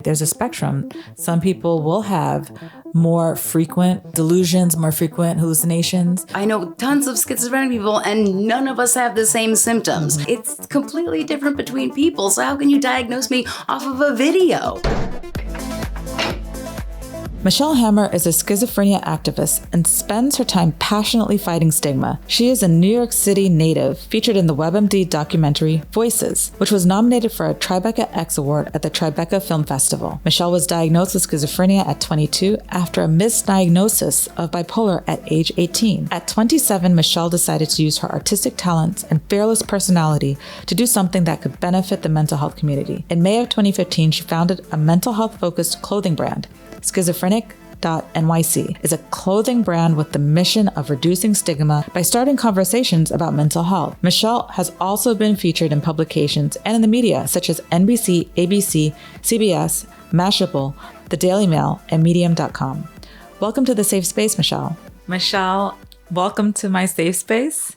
there's a spectrum. Some people will have more frequent delusions, more frequent hallucinations. I know tons of schizophrenic people, and none of us have the same symptoms. It's completely different between people, so how can you diagnose me off of a video? Michelle Hammer is a schizophrenia activist and spends her time passionately fighting stigma. She is a New York City native featured in the WebMD documentary Voices, which was nominated for a Tribeca X Award at the Tribeca Film Festival. Michelle was diagnosed with schizophrenia at 22 after a misdiagnosis of bipolar at age 18. At 27, Michelle decided to use her artistic talents and fearless personality to do something that could benefit the mental health community. In May of 2015, she founded a mental health-focused clothing brand. Schizophrenic.nyc is a clothing brand with the mission of reducing stigma by starting conversations about mental health. Michelle has also been featured in publications and in the media such as NBC, ABC, CBS, Mashable, The Daily Mail, and Medium.com. Welcome to the Safe Space, Michelle. Michelle, welcome to my safe space.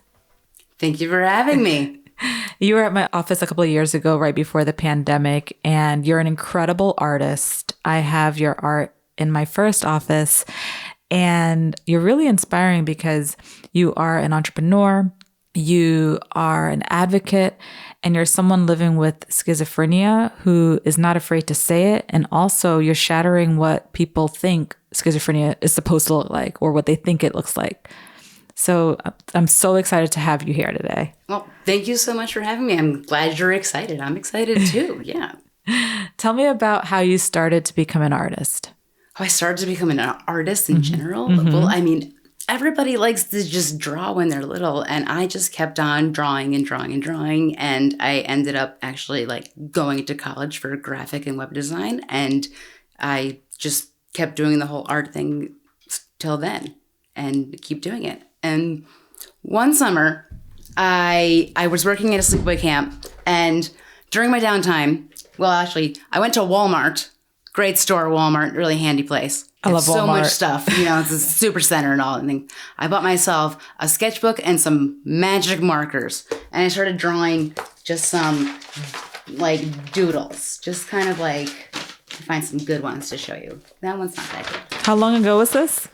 Thank you for having me. You were at my office a couple of years ago, right before the pandemic, and you're an incredible artist. I have your art in my first office, and you're really inspiring because you are an entrepreneur, you are an advocate, and you're someone living with schizophrenia who is not afraid to say it. And also you're shattering what people think schizophrenia is supposed to look like or what they think it looks like. So I'm so excited to have you here today. Well, thank you so much for having me. I'm glad you're excited. I'm excited too. Yeah. Tell me about how you started to become an artist. How I started to become an artist in general. Well, I mean, everybody likes to just draw when they're little. And I just kept on drawing and drawing and drawing. And I ended up actually going to college for graphic and web design. And I just kept doing the whole art thing till then and keep doing it. And one summer, I was working at a sleepaway camp, and during my downtime, well, actually, I went to Walmart. Great store, Walmart, really handy place. I love Walmart. So much stuff, it's a super center and all. And I bought myself a sketchbook and some magic markers, and I started drawing just some doodles, just kind of find some good ones to show you. That one's not that good. How long ago was this?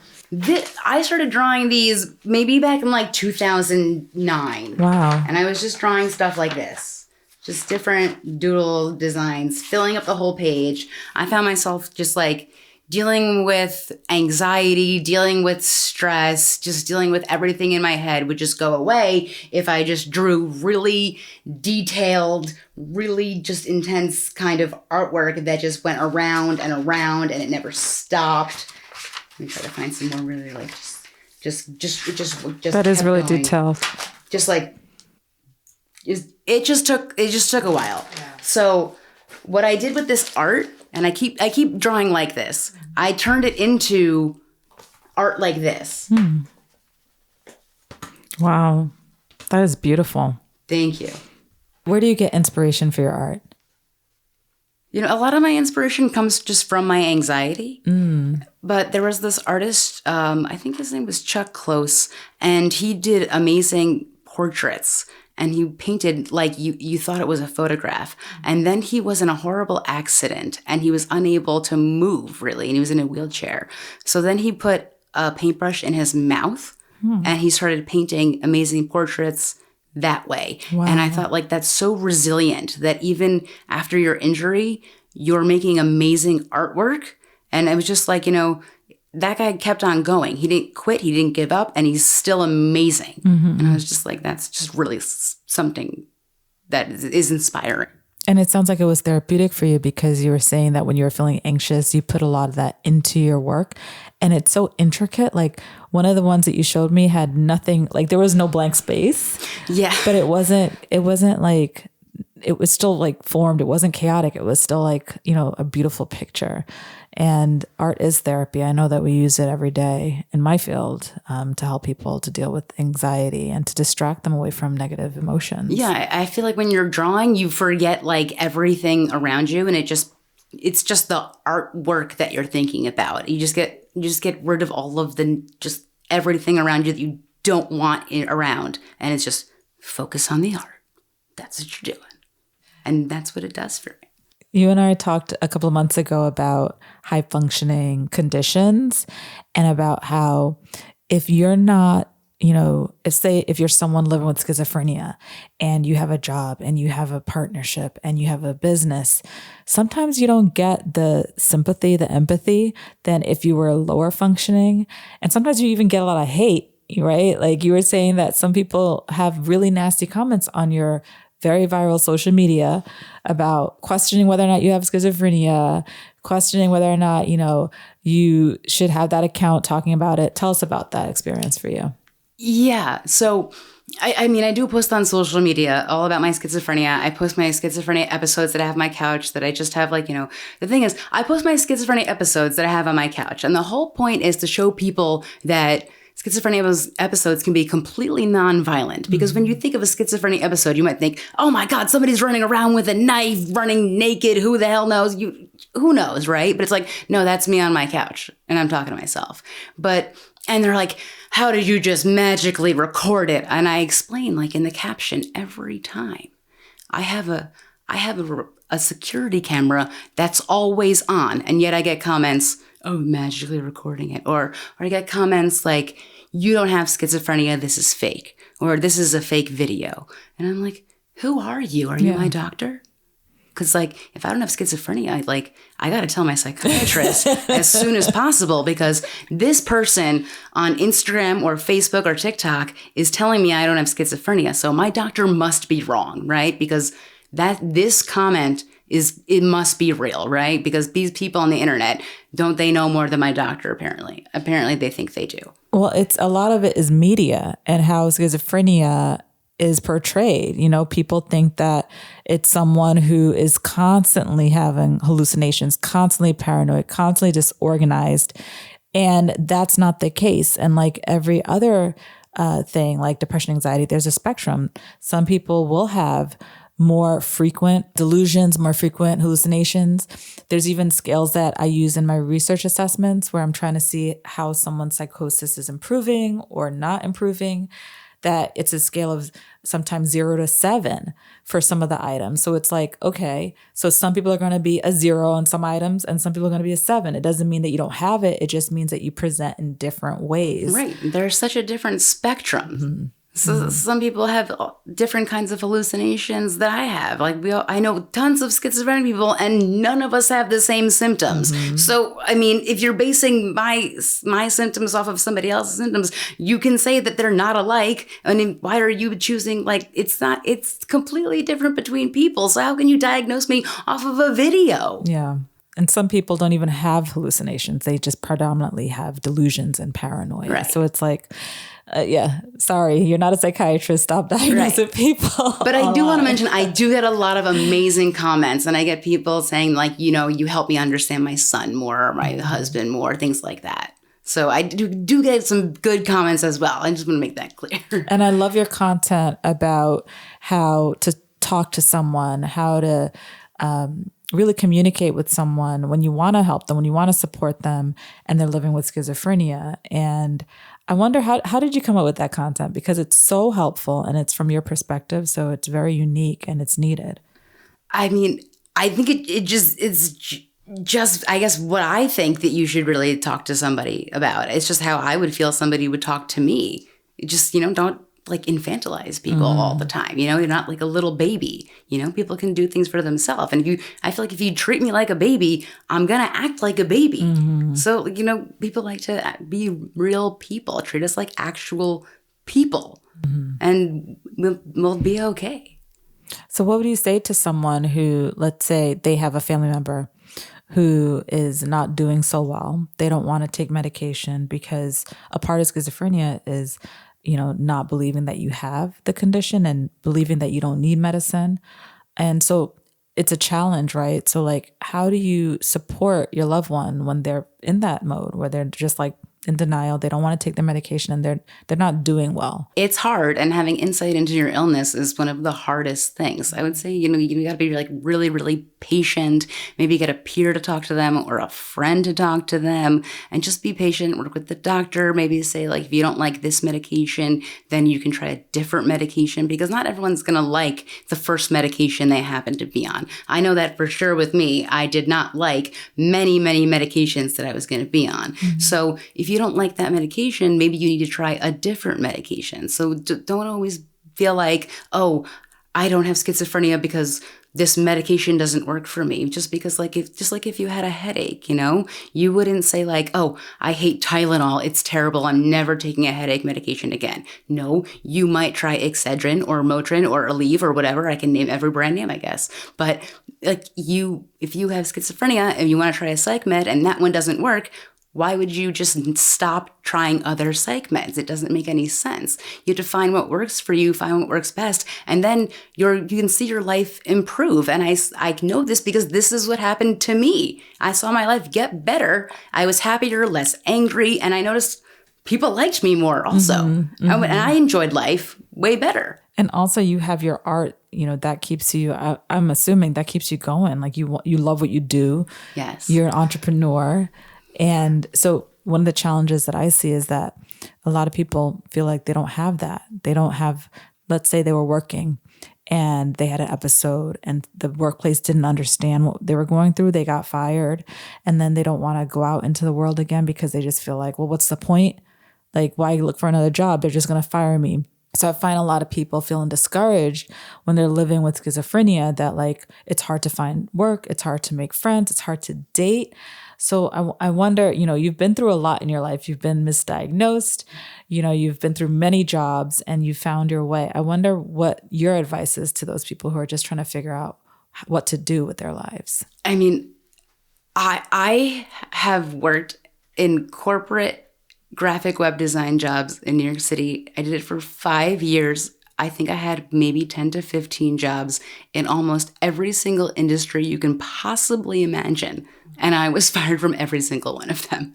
I started drawing these maybe back in 2009. Wow. And I was just drawing stuff like this. Just different doodle designs, filling up the whole page. I found myself just dealing with anxiety, dealing with stress, just dealing with everything in my head would just go away if I just drew really detailed, really just intense kind of artwork that just went around and around and it never stopped. Let me try to find some more really just that is really going. detailed. It just took a while. Yeah. So what I did with this art, and I keep drawing like this. I turned it into art like this. Wow. That is beautiful. Thank you. Where do you get inspiration for your art? A lot of my inspiration comes just from my anxiety. But there was this artist, I think his name was Chuck Close, and he did amazing portraits. And he painted you thought it was a photograph. And then he was in a horrible accident, and he was unable to move, really, and he was in a wheelchair. So then he put a paintbrush in his mouth, and he started painting amazing portraits that way. Wow. And I thought, that's so resilient that even after your injury, you're making amazing artwork. And it was just that guy kept on going. He didn't quit. He didn't give up. And he's still amazing. And I was just that's just really something that is inspiring. And it sounds like it was therapeutic for you because you were saying that when you were feeling anxious, you put a lot of that into your work. And it's so intricate. One of the ones that you showed me had nothing, there was no blank space. Yeah. But it wasn't it was still formed. It wasn't chaotic. It was still a beautiful picture. And art is therapy. I know that we use it every day in my field to help people to deal with anxiety and to distract them away from negative emotions. Yeah, I feel like when you're drawing, you forget everything around you, and it's just the artwork that you're thinking about. You just get rid of all of just everything around you that you don't want around, and it's just focus on the art. That's what you're doing, and that's what it does for me. You and I talked a couple of months ago about high functioning conditions and about how if you're not, if you're someone living with schizophrenia and you have a job and you have a partnership and you have a business, sometimes you don't get the sympathy, the empathy than if you were lower functioning. And sometimes you even get a lot of hate, right? Like you were saying that some people have really nasty comments on your very viral social media about questioning whether or not you have schizophrenia, questioning whether or not, you should have that account talking about it. Tell us about that experience for you. Yeah. So, I do post on social media all about my schizophrenia. I post my schizophrenia episodes that I have on my couch that I just have the thing is, I post my schizophrenia episodes that I have on my couch. And the whole point is to show people that schizophrenia episodes can be completely nonviolent, because when you think of a schizophrenia episode, you might think, oh my God, somebody's running around with a knife, running naked. Who the hell knows? Who knows, right? But it's like, no, that's me on my couch and I'm talking to myself. And they're like, how did you just magically record it? And I explain, like in the caption, every time I have a security camera that's always on, and yet I get comments, oh, magically recording it. Or I get comments like, you don't have schizophrenia, this is fake. Or this is a fake video. And I'm like, who are you? Are you my doctor? Because if I don't have schizophrenia, I got to tell my psychiatrist as soon as possible, because this person on Instagram or Facebook or TikTok is telling me I don't have schizophrenia. So my doctor must be wrong, right? Because this comment it must be real, right? Because these people on the internet, don't they know more than my doctor, apparently? Apparently they think they do. Well, a lot of it is media and how schizophrenia is portrayed. People think that it's someone who is constantly having hallucinations, constantly paranoid, constantly disorganized. And that's not the case. And like every other thing, like depression, anxiety, there's a spectrum. Some people will have more frequent delusions, more frequent hallucinations. There's even scales that I use in my research assessments where I'm trying to see how someone's psychosis is improving or not improving, that it's a scale of sometimes 0 to 7 for some of the items. So it's like, okay, so some people are going to be a 0 on some items and some people are going to be a 7. It doesn't mean that you don't have it. It just means that you present in different ways. Right. There's such a different spectrum. Mm-hmm. So some people have different kinds of hallucinations that I have. I know tons of schizophrenic people, and none of us have the same symptoms. Mm-hmm. So, if you're basing my symptoms off of somebody else's symptoms, you can say that they're not alike. Why are you choosing, it's completely different between people. So how can you diagnose me off of a video? Yeah. And some people don't even have hallucinations. They just predominantly have delusions and paranoia. Right. So it's like, sorry, you're not a psychiatrist. Stop diagnosing people. But I do want to mention, I do get a lot of amazing comments, and I get people saying you help me understand my son more, or my husband more, things like that. So I do get some good comments as well. I just want to make that clear. And I love your content about how to talk to someone, how to really communicate with someone when you want to help them, when you want to support them, and they're living with schizophrenia. And I wonder, how did you come up with that content? Because it's so helpful and it's from your perspective. So it's very unique and it's needed. I think it's just, I guess, what I think that you should really talk to somebody about. It's just how I would feel somebody would talk to me. Just, don't infantilize people all the time. You're not like a little baby. People can do things for themselves. And I feel like if you treat me like a baby, I'm going to act like a baby. Mm-hmm. So, people like to be real people, treat us like actual people, and we'll be okay. So what would you say to someone who, let's say they have a family member who is not doing so well? They don't want to take medication because a part of schizophrenia is not believing that you have the condition and believing that you don't need medicine. And so it's a challenge, right? So how do you support your loved one when they're in that mode where they're just in denial, they don't want to take their medication, and they're not doing well? It's hard, and having insight into your illness is one of the hardest things. I would say, you got to be really, really patient, maybe get a peer to talk to them or a friend to talk to them, and just be patient, work with the doctor, maybe say like, if you don't like this medication, then you can try a different medication, because not everyone's going to like the first medication they happen to be on. I know that for sure with me. I did not like many medications that I was going to be on. Mm-hmm. So if you don't like that medication, maybe you need to try a different medication. So don't always feel like, oh, I don't have schizophrenia because this medication doesn't work for me. Just because if you had a headache, you wouldn't say like, oh, I hate Tylenol. It's terrible. I'm never taking a headache medication again. No, you might try Excedrin or Motrin or Aleve or whatever. I can name every brand name, I guess. But if you have schizophrenia and you want to try a psych med and that one doesn't work, why would you just stop trying other psych meds? It doesn't make any sense. You have to find what works for you, find what works best, and then you can see your life improve. And I know this because this is what happened to me. I saw my life get better. I was happier, less angry, and I noticed people liked me more also. Mm-hmm, mm-hmm. And I enjoyed life way better. And also you have your art, that keeps you, I'm assuming that keeps you going. Like you love what you do. Yes. You're an entrepreneur. And so one of the challenges that I see is that a lot of people feel like they don't have that. They don't have, let's say they were working and they had an episode and the workplace didn't understand what they were going through. They got fired, and then they don't want to go out into the world again because they just feel like, well, what's the point? Like, why look for another job? They're just going to fire me. So I find a lot of people feeling discouraged when they're living with schizophrenia, that like, it's hard to find work. It's hard to make friends. It's hard to date. So I wonder, you've been through a lot in your life. You've been misdiagnosed, you've been through many jobs and you found your way. I wonder what your advice is to those people who are just trying to figure out what to do with their lives. I mean, I have worked in corporate graphic web design jobs in New York City. I did it for 5 years. I think I had maybe 10 to 15 jobs in almost every single industry you can possibly imagine. And I was fired from every single one of them.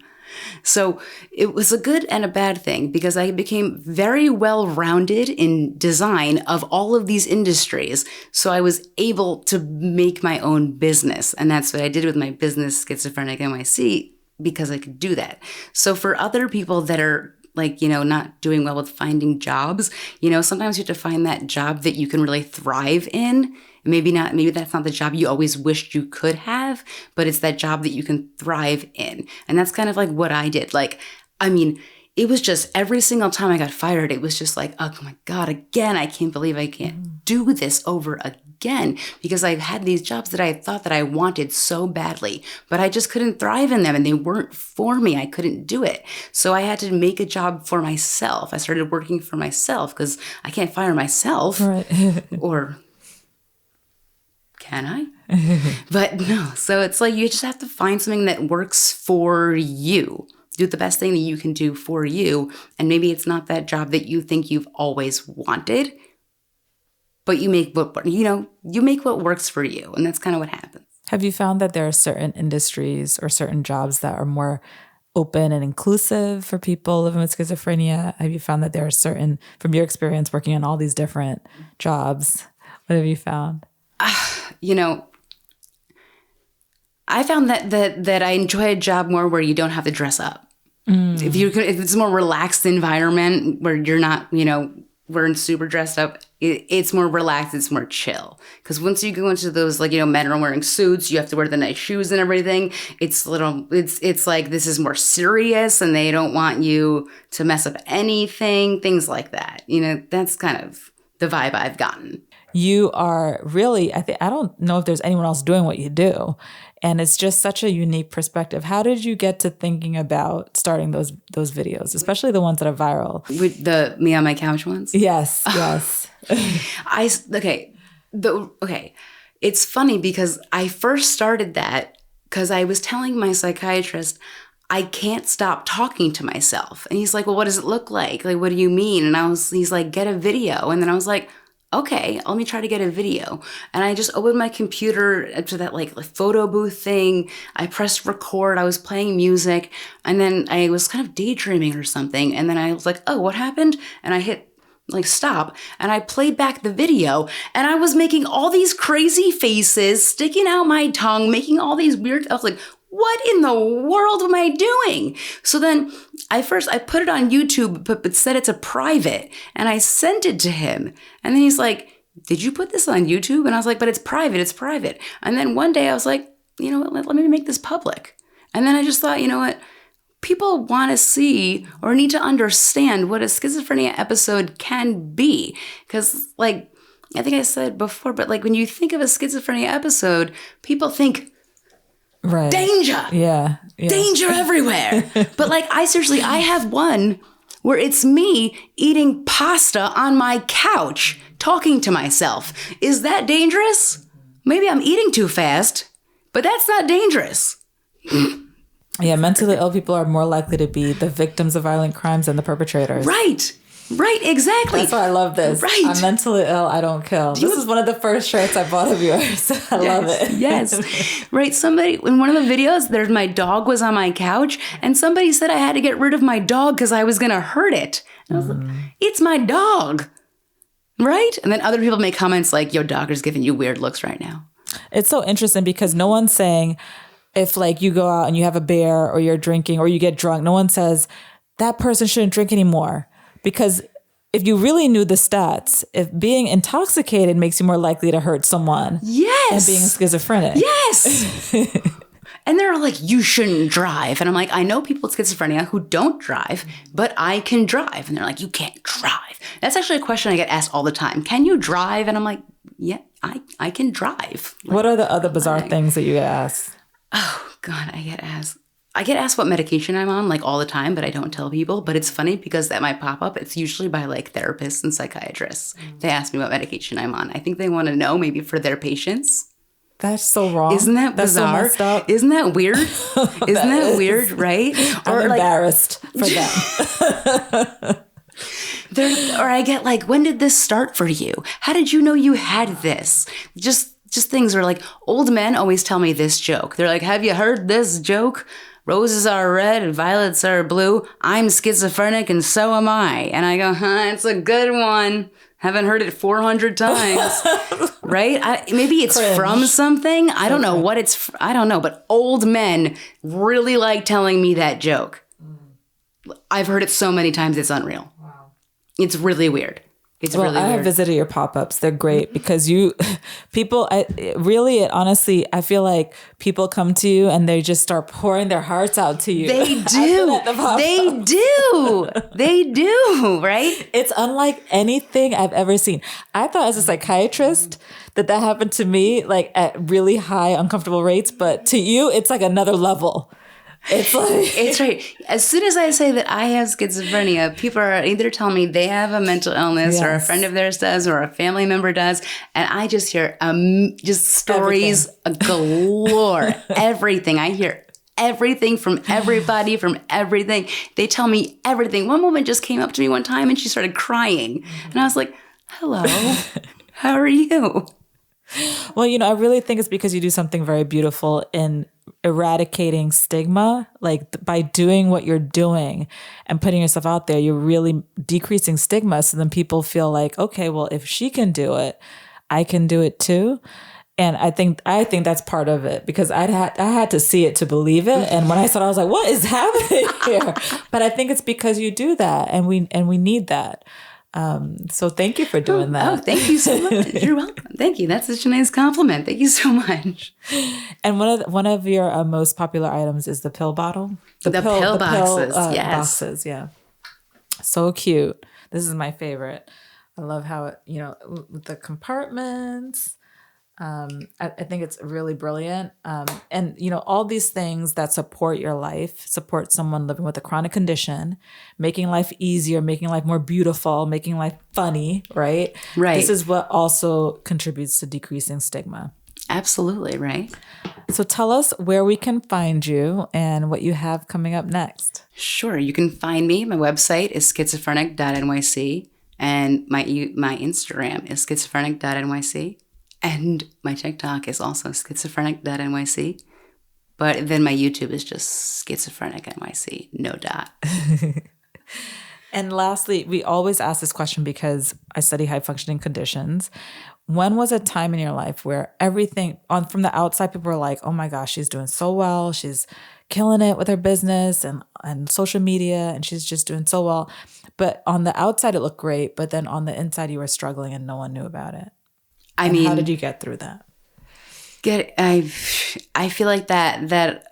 So it was a good and a bad thing, because I became very well-rounded in design of all of these industries. So I was able to make my own business. And that's what I did with my business, Schizophrenic NYC, because I could do that. So for other people that are like, not doing well with finding jobs, sometimes you have to find that job that you can really thrive in. Maybe that's not the job you always wished you could have, but it's that job that you can thrive in. And that's kind of like what I did. Like, I mean, it was just every single time I got fired, it was just like, oh my God, again, I can't believe I can't do this over again, because I've had these jobs that I thought that I wanted so badly, but I just couldn't thrive in them and they weren't for me. I couldn't do it. So I had to make a job for myself. I started working for myself because I can't fire myself. Right. Or can I? But no. So it's like you just have to find something that works for you. Do the best thing that you can do for you. And maybe it's not that job that you think you've always wanted, but you make what works for you. And that's kind of what happens. Have you found that there are certain industries or certain jobs that are more open and inclusive for people living with schizophrenia? Have you found that there are certain, from your experience working on all these different jobs, what have you found? I found that I enjoy a job more where you don't have to dress up. If it's a more relaxed environment where you're not, we're super dressed up, it's more relaxed, it's more chill. Because once you go into those, men are wearing suits, you have to wear the nice shoes and everything. It's like this is more serious and they don't want you to mess up anything, things like that. That's kind of the vibe I've gotten. You are really, I don't know if there's anyone else doing what you do. And it's just such a unique perspective. How did you get to thinking about starting those videos, especially the ones that are viral? With the me on my couch ones? Yes, yes. It's funny because I first started that because I was telling my psychiatrist, I can't stop talking to myself. And he's like, well, what does it look like? Like, what do you mean? And he's like, get a video. And then I was like, okay, let me try to get a video. And I just opened my computer to that like photo booth thing. I pressed record. I was playing music. And then I was kind of daydreaming or something. And then I was like, oh, what happened? And I hit like, stop. And I played back the video and I was making all these crazy faces, sticking out my tongue, making all these weird, I was like, what in the world am I doing? So then I put it on YouTube, but said it's a private, and I sent it to him. And then he's like, did you put this on YouTube? And I was like, but it's private. And then one day I was like, you know what, let me make this public. And then I just thought, you know what? People want to see or need to understand what a schizophrenia episode can be. Because, like, I think I said before, but like when you think of a schizophrenia episode, people think, right, danger. Yeah. Danger everywhere. But like, I have one where it's me eating pasta on my couch, talking to myself. Is that dangerous? Maybe I'm eating too fast, but that's not dangerous. Yeah, mentally ill people are more likely to be the victims of violent crimes than the perpetrators. Right, exactly. That's why I love this. Right. I'm mentally ill, I don't kill. This is one of the first shirts I bought of yours. I love it. Yes. Right. Somebody, in one of the videos, my dog was on my couch, and somebody said I had to get rid of my dog because I was going to hurt it. And I was like, it's my dog. Right? And then other people make comments like, your dog is giving you weird looks right now. It's so interesting because no one's saying, if like you go out and you have a beer or you're drinking or you get drunk, no one says that person shouldn't drink anymore. Because if you really knew the stats, if being intoxicated makes you more likely to hurt someone yes, than being schizophrenic. Yes. And they're like, you shouldn't drive. And I'm like, I know people with schizophrenia who don't drive, but I can drive. And they're like, you can't drive. That's actually a question I get asked all the time. Can you drive? And I'm like, yeah, I can drive. Like, what are the other bizarre things that you get asked? Oh, God, I get asked what medication I'm on, like, all the time, but I don't tell people. But it's funny because that might pop up. It's usually by, like, therapists and psychiatrists. They ask me what medication I'm on. I think they want to know, maybe for their patients. That's so wrong. Isn't that bizarre? So messed up. Isn't that weird? Isn't that weird, right? I'm embarrassed for them. Or I get like, when did this start for you? How did you know you had this? Just things where, like, old men always tell me this joke. They're like, have you heard this joke? Roses are red and violets are blue. I'm schizophrenic and so am I. And I go, it's a good one. Haven't heard it 400 times. Right? Maybe it's Cringe. from something. I don't know what it's, I don't know. But old men really like telling me that joke. I've heard it so many times, it's unreal. Wow. It's really weird. It's really weird. I have visited your pop-ups. They're great because honestly, I feel like people come to you and they just start pouring their hearts out to you. They do. They do, right? It's unlike anything I've ever seen. I thought as a psychiatrist that happened to me, like, at really high, uncomfortable rates. But to you, it's like another level. It's like, it's right. As soon as I say that I have schizophrenia, people are either telling me they have a mental illness, or a friend of theirs does, or a family member does, and I just hear just stories galore. Everything. I hear everything from everybody, from everything. They tell me everything. One woman just came up to me one time and she started crying, and I was like, "Hello, how are you?" Well, I really think it's because you do something very beautiful in eradicating stigma. Like, by doing what you're doing and putting yourself out there, you're really decreasing stigma. So then people feel like, okay, well, if she can do it, I can do it too. And I think that's part of it, because I had to see it to believe it. And when I saw it, I was like, what is happening here? But I think it's because you do that, and we need that. So thank you for doing that. Oh, thank you so much. You're welcome. Thank you. That's such a nice compliment. Thank you so much. And one of your most popular items is the pill bottle. The pill boxes. Yes. Boxes. Yeah. So cute. This is my favorite. I love how it, with the compartments. I think it's really brilliant. And all these things that support your life, support someone living with a chronic condition, making life easier, making life more beautiful, making life funny, right? Right. This is what also contributes to decreasing stigma. Absolutely, right? So tell us where we can find you and what you have coming up next. Sure. You can find me. My website is schizophrenic.nyc, and my Instagram is schizophrenic.nyc. And my TikTok is also schizophrenic.nyc. But then my YouTube is just schizophrenic.nyc, no dot. And lastly, we always ask this question because I study high functioning conditions. When was a time in your life where everything from the outside, people were like, oh my gosh, she's doing so well. She's killing it with her business and social media, and she's just doing so well. But on the outside, it looked great. But then on the inside, you were struggling and no one knew about it. I mean, how did you get through that? I feel like that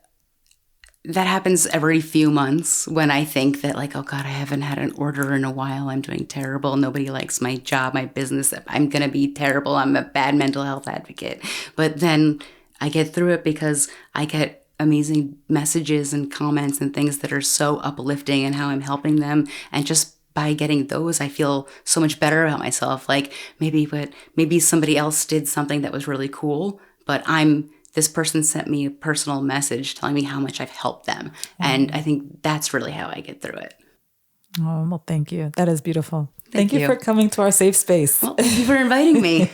happens every few months when I think that like, oh God, I haven't had an order in a while. I'm doing terrible. Nobody likes my job, my business. I'm going to be terrible. I'm a bad mental health advocate. But then I get through it because I get amazing messages and comments and things that are so uplifting and how I'm helping them. And just by getting those, I feel so much better about myself. Like maybe somebody else did something that was really cool, but this person sent me a personal message telling me how much I've helped them. And I think that's really how I get through it. Oh, well, thank you. That is beautiful. Thank you for coming to our safe space. Well, thank you for inviting me.